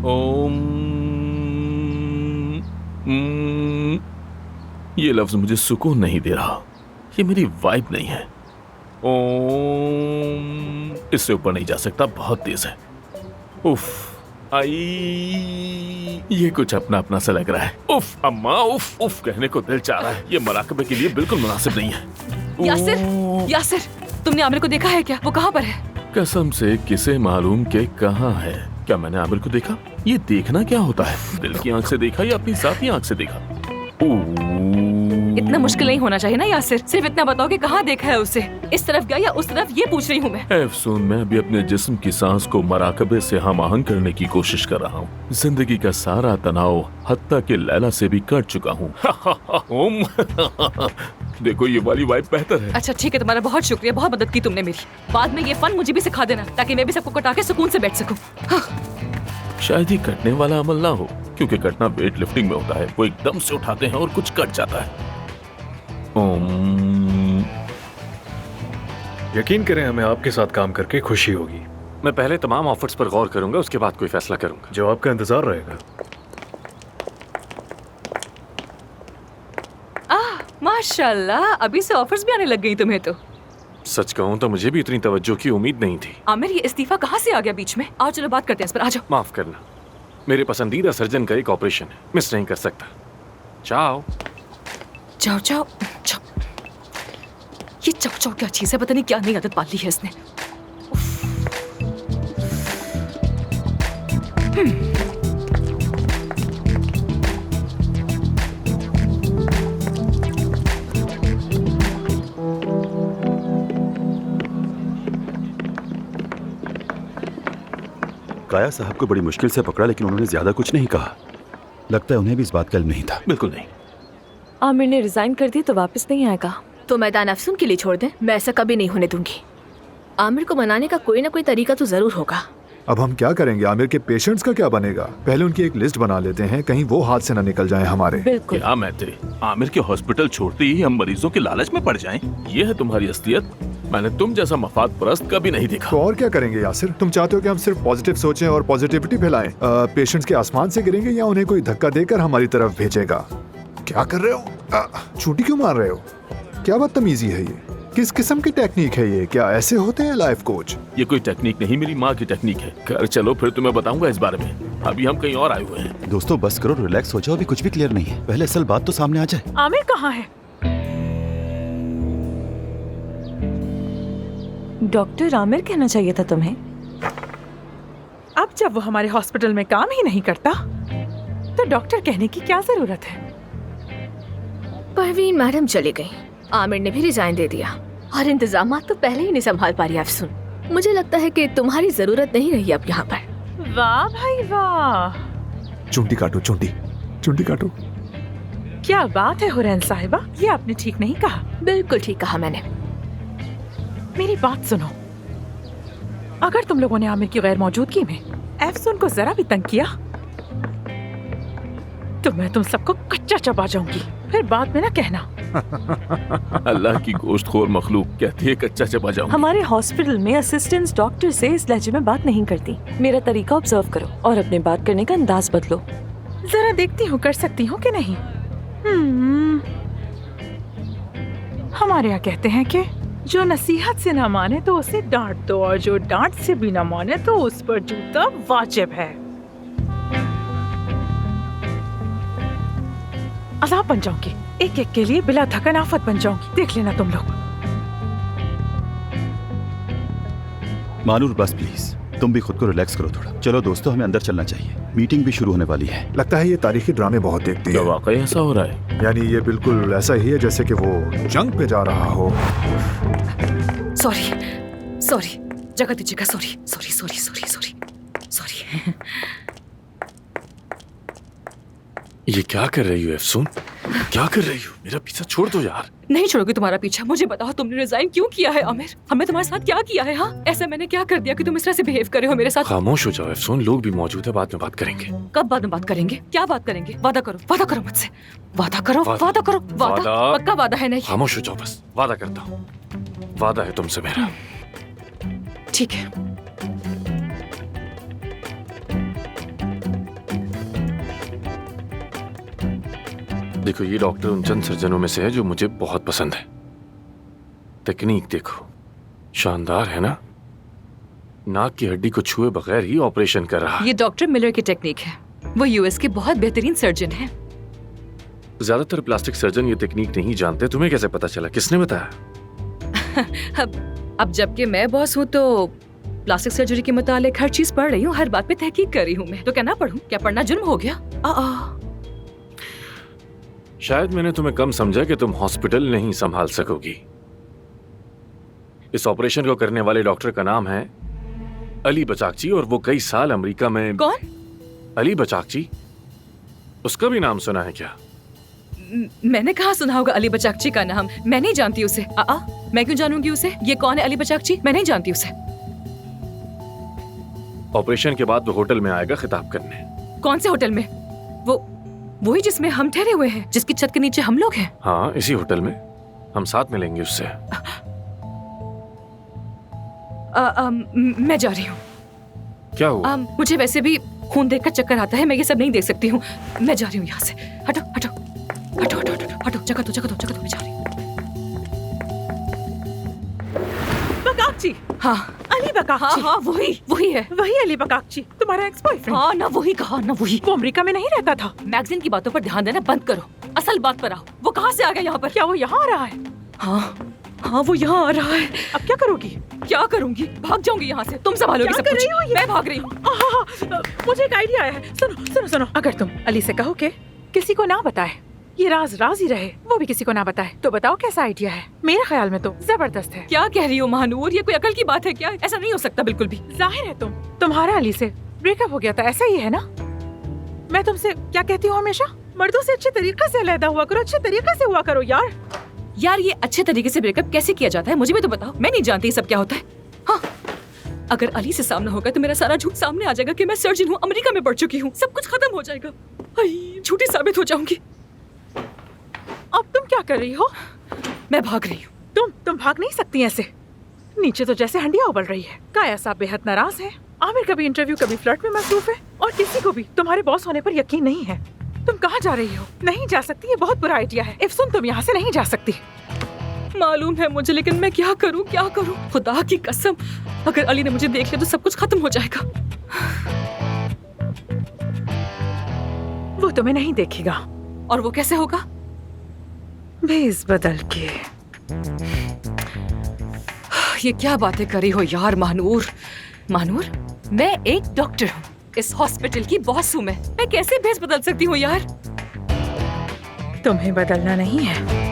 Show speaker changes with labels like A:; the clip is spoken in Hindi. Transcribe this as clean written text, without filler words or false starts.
A: ओम। ये लफ्ज मुझे सुकून नहीं दे रहा। ये मेरी वाइब नहीं है। ओम। इससे ऊपर नहीं जा सकता, बहुत तेज है। उफ। आई, ये कुछ अपना अपना सा लग रहा है। उफ अम्मा, उफ उफ कहने को दिल चाह रहा है। ये मराकबे के लिए बिल्कुल मुनासिब नहीं है।
B: यासिर, यासिर, तुमने आमिर को देखा है क्या? वो कहाँ पर है?
A: कसम से किसे मालूम के कहाँ है। क्या मैंने आमिर को देखा? ये देखना क्या होता है? दिल की आंख से देखा या अपनी साथी आंख से देखा?
B: इतना मुश्किल नहीं होना चाहिए ना यासिर। सिर्फ इतना बताओ कि कहाँ देखा है उसे। इस तरफ गया या उस तरफ, ये पूछ रही हूँ मैं।
A: अफसून, मैं अभी अपने जिस्म की सांस को मराकबे से हम आहंग करने की कोशिश कर रहा हूँ। जिंदगी का सारा तनाव हत्ता के लैला से भी कट चुका हूँ। देखो, ये वाली वाइब बेहतर है।
B: अच्छा ठीक है, तुम्हारा बहुत शुक्रिया, बहुत मदद की तुमने मेरी। बाद में ये फन मुझे भी सिखा देना ताकि मैं भी सबको कटा के सुकून से बैठ सकूं।
A: शायद ही कटने वाला अमल ना हो, क्योंकि कटना वेट लिफ्टिंग में होता है। वो एकदम से उठाते हैं और कुछ कट जाता है।
C: यकीन करें, हमें आपके साथ काम करके खुशी होगी।
D: मैं पहले तमाम ऑफर्स पर गौर करूंगा, उसके बाद कोई फैसला करूंगा।
C: जो आपका इंतजार रहेगा।
B: माशाल्लाह, अभी से ऑफर्स भी आने लग गई तुम्हें तो।
D: सच कहूं तो मुझे भी इतनी तवज्जो की उम्मीद नहीं थी।
B: आमिर, ये इस्तीफा कहाँ से आ गया बीच में? आओ चलो बात करते हैं इस पर, आ जाओ।
D: माफ करना, मेरे पसंदीदा सर्जन का एक ऑपरेशन है, मिस नहीं कर सकता। चाओ।
B: जाओ जाओ जाओ। ये चाओ चाओ क्या चीज है? पता नहीं क्या नई आदत पाल ली है इसने।
E: काया साहब को बड़ी मुश्किल से पकड़ा, लेकिन उन्होंने ज्यादा कुछ नहीं कहा। लगता है उन्हें भी इस बात का इल्म नहीं था।
A: बिल्कुल नहीं।
B: आमिर ने रिजाइन कर दिया तो वापस नहीं आएगा।
F: तो मैदान अफसून के लिए छोड़ दें, मैं ऐसा कभी नहीं होने दूंगी। आमिर को मनाने का कोई ना कोई तरीका तो जरूर होगा।
G: अब हम क्या करेंगे? आमिर के पेशेंट्स का क्या बनेगा? पहले उनकी एक लिस्ट बना लेते हैं, कहीं वो हाथ से न निकल जाएं हमारे।
B: बिल्कुल।
A: क्या मैत्री, आमिर के हॉस्पिटल छोड़ते ही हम मरीजों के लालच में पड़ जाएं? ये है तुम्हारी असलियत? मैंने तुम जैसा मफाद परस्त कभी नहीं देखा।
G: तो और क्या करेंगे यासिर? तुम चाहते हो कि हम सिर्फ पॉजिटिव सोचें और पॉजिटिविटी फैलाएं? पेशेंट्स के आसमान से गिरेंगे या उन्हें कोई धक्का देकर हमारी तरफ भेजेगा? क्या कर रहे हो? छुट्टी क्यों मार रहे हो? क्या बदतमीजी है ये? किस किस्म की टेक्निक है ये? क्या ऐसे होते हैं लाइफ कोच?
A: ये कोई टेक्निक नहीं, मेरी माँ की टेक्निक है। घर चलो, फिर तुम्हें बताऊंगा इस बारे में। अभी हम कहीं और आए हुए हैं।
E: दोस्तों बस करो, रिलैक्स हो जाओ, अभी कुछ भी क्लियर नहीं है। पहले असल बात तो सामने आ जाए।
B: आमिर कहाँ है?
H: डॉक्टर आमिर कहना चाहिए था तुम्हें।
I: अब जब वो हमारे हॉस्पिटल में काम ही नहीं करता तो डॉक्टर कहने की क्या जरूरत है?
F: परवीन मैडम चली गई, आमिर ने भी रिजाइन दे दिया और इंतजामात तो पहले ही नहीं संभाल पा रही अफसून। मुझे लगता है कि तुम्हारी जरूरत नहीं रही अब यहाँ पर।
I: वाह भाई वाह,
G: चुंटी काटो, चुंटी काटो।
I: क्या बात है हुरैन साहिबा, ये आपने ठीक नहीं कहा।
F: बिल्कुल ठीक कहा मैंने।
I: मेरी बात सुनो, अगर तुम लोगों ने आमिर की गैर मौजूदगी में अफसून को जरा भी तंग किया तो मैं तुम सबको कच्चा चबा जाऊंगी, फिर बाद में ना कहना।
A: अल्लाह की गोश्तखोर मखलूक कहती है कच्चा चबा जाऊंगी।
H: हमारे हॉस्पिटल में असिस्टेंट डॉक्टर से इस लहजे में बात नहीं करती। मेरा तरीका ऑब्जर्व करो और अपने बात करने का अंदाज बदलो।
I: जरा देखती हूँ कर सकती हूँ कि नहीं। हमारे यहाँ कहते हैं कि जो नसीहत से ना माने तो उसे डांट दो, और जो डांट से भी ना माने तो उस पर जूता वाजिब है। अज़ाब बन जाऊंगी, एक एक के लिए बिला थकन आफत बन जाऊंगी, देख लेना तुम लोग।
E: मानूर बस प्लीज, तुम भी खुद को रिलैक्स करो थोड़ा। चलो दोस्तों, हमें अंदर चलना चाहिए, मीटिंग भी शुरू होने वाली है।
G: लगता है ये तारीखी ड्रामे बहुत देखती है।
A: वाकई ऐसा हो रहा है?
G: यानी ये बिल्कुल ऐसा ही है जैसे कि वो जंग पे जा रहा हो।
B: सॉरी, जगह दीजिएगा। सॉरी।
D: ये क्या कर रही हो अफसून? क्या कर रही हो? मेरा पीछा छोड़ दो यार।
B: नहीं छोड़ोगे तुम्हारा पीछा। मुझे बताओ, तुमने रिजाइन क्यों किया है आमिर? हमने तुम्हारे साथ क्या किया है? हाँ, ऐसा मैंने क्या कर दिया कि तुम इस तरह से बिहेव कर रहे हो मेरे साथ?
D: खामोश हो जाओ अफसून, लोग भी मौजूद है, बाद में बात करेंगे।
B: कब बाद में बात करेंगे? क्या बात करेंगे? वादा करो मुझसे। वादा करो। पक्का वादा है? नहीं।
D: खामोश हो जाओ बस। वादा करता हूँ, वादा है तुमसे मेरा।
B: ठीक है।
D: देखो, ये डॉक्टर उन चंद सर्जनों में से है जो मुझे बहुत पसंद है। टेक्निक देखो, शानदार है ना? नाक की हड्डी को छुए बगैर ही ऑपरेशन कर रहा है।
B: ये डॉक्टर मिलर की टेक्निक है। वो यूएस के बहुत बेहतरीन सर्जन हैं।
D: ज्यादातर प्लास्टिक सर्जन ये टेक्निक नहीं जानते। तुम्हें कैसे पता चला? किसने बताया?
B: अब जबकि मैं बॉस हूँ तो प्लास्टिक सर्जरी के मुतालिक हर चीज पढ़ रही हूँ, हर बात पे तहकीक कर रही हूँ मैं। तो क्या ना पढ़ूं? क्या पढ़ना जुर्म हो गया?
D: शायद मैंने तुम्हें कम समझा कि तुम हॉस्पिटल नहीं संभाल सकोगी। इस ऑपरेशन को करने वाले डॉक्टर का नाम है अली बचाकची और वो कई साल अमेरिका में।
B: कौन?
D: अली बचाकची। उसका भी नाम सुना है क्या?
B: मैंने कहा सुना होगा अली बचाकची का नाम। मैं नहीं जानती उसे। मैं क्यों जानूंगी उसे? ये कौन है अली बचाकची? मैं नहीं जानती उसे।
D: ऑपरेशन के बाद वो होटल में आएगा खिताब करने।
B: कौन से होटल में? वही जिसमें हम ठहरे हुए हैं, जिसकी छत के नीचे हम लोग हैं।
D: हाँ, इसी होटल में। हम साथ मिलेंगे उससे।
B: मैं जा रही हूँ।
D: क्या हुआ?
B: मुझे वैसे भी खून देखकर चक्कर आता है। मैं ये सब नहीं देख सकती हूँ। मैं जा रही हूँ यहाँ से। हटो हटो हटो हटो हटो हटो। जगह दो मैं जा रही हूँ।
I: बकाकची।
B: हाँ
I: अली बकाकची।
B: हाँ वही है।
I: वही अली बकाकची, तुम्हारा एक्स बॉयफ्रेंड।
B: हाँ ना वही कहा ना वही।
I: वो अमेरिका में नहीं रहता था।
B: मैगजीन की बातों पर ध्यान देना बंद करो, असल बात पर आओ। वो कहाँ से आ गया यहाँ पर?
I: क्या वो यहाँ आ रहा है?
B: हाँ वो यहाँ आ रहा है।
I: अब क्या करोगी?
B: क्या करूंगी? भाग जाऊंगी यहाँ से। तुम संभालोगी
I: क्या
B: सब
I: कर
B: कुछ।
I: रही हो ये?
B: मैं भाग रही हूँ।
I: मुझे एक आइडिया आया है। सुनो, अगर तुम अली से कहो कि किसी को ना बताए, ये राज ही रहे, वो भी किसी को ना बताए, तो बताओ कैसा आइडिया है? मेरे ख्याल में तो जबरदस्त है।
B: क्या कह रही हो महानूर? ये कोई अकल की बात है क्या? ऐसा नहीं हो सकता बिल्कुल भी।
I: जाहिर है तुम्हारा अली से ब्रेकअप हो गया था, ऐसा ही है ना? मैं तुमसे क्या कहती हूँ हमेशा, मर्दों से अच्छे तरीके से अलहदा हुआ करो, अच्छे तरीके से हुआ करो यार।
B: ये अच्छे तरीके से ब्रेकअप कैसे किया जाता है? मुझे भी तो बताओ। मैं नहीं जानती सब क्या होता है। हाँ, अगर अली से सामना होगा तो मेरा सारा झूठ सामने आ जाएगा कि मैं सर्जन हूँ, अमेरिका में पढ़ चुकी हूँ। सब कुछ खत्म हो जाएगा। झूठी साबित हो जाऊंगी।
I: अब तुम क्या कर रही हो?
B: मैं भाग रही हूँ।
I: तुम भाग नहीं सकती ऐसे। नीचे तो जैसे हंडिया उबल रही है। काया साहब बेहद नाराज है। आमिर कभी इंटरव्यू कभी फ्लर्ट में मसरूफ है और किसी को भी तुम्हारे बॉस होने पर यकीन नहीं है। तुम कहाँ जा रही हो? नहीं जा सकती, ये बहुत बुरा आइडिया है। इफ्सुन, तुम यहाँ से नहीं जा सकती।
B: मालूम है मुझे, लेकिन मैं क्या करूँ? खुदा की कसम, अगर अली ने मुझे देख लिया तो सब कुछ खत्म हो जाएगा।
I: वो तुम्हें नहीं देखेगा।
B: और वो कैसे होगा?
I: भेस बदल के।
B: ये क्या बातें कर रही हो यार महानूर? मैं एक डॉक्टर हूँ, इस हॉस्पिटल की बॉस हूँ। मैं कैसे भेस बदल सकती हूँ यार?
I: तुम्हें बदलना नहीं है।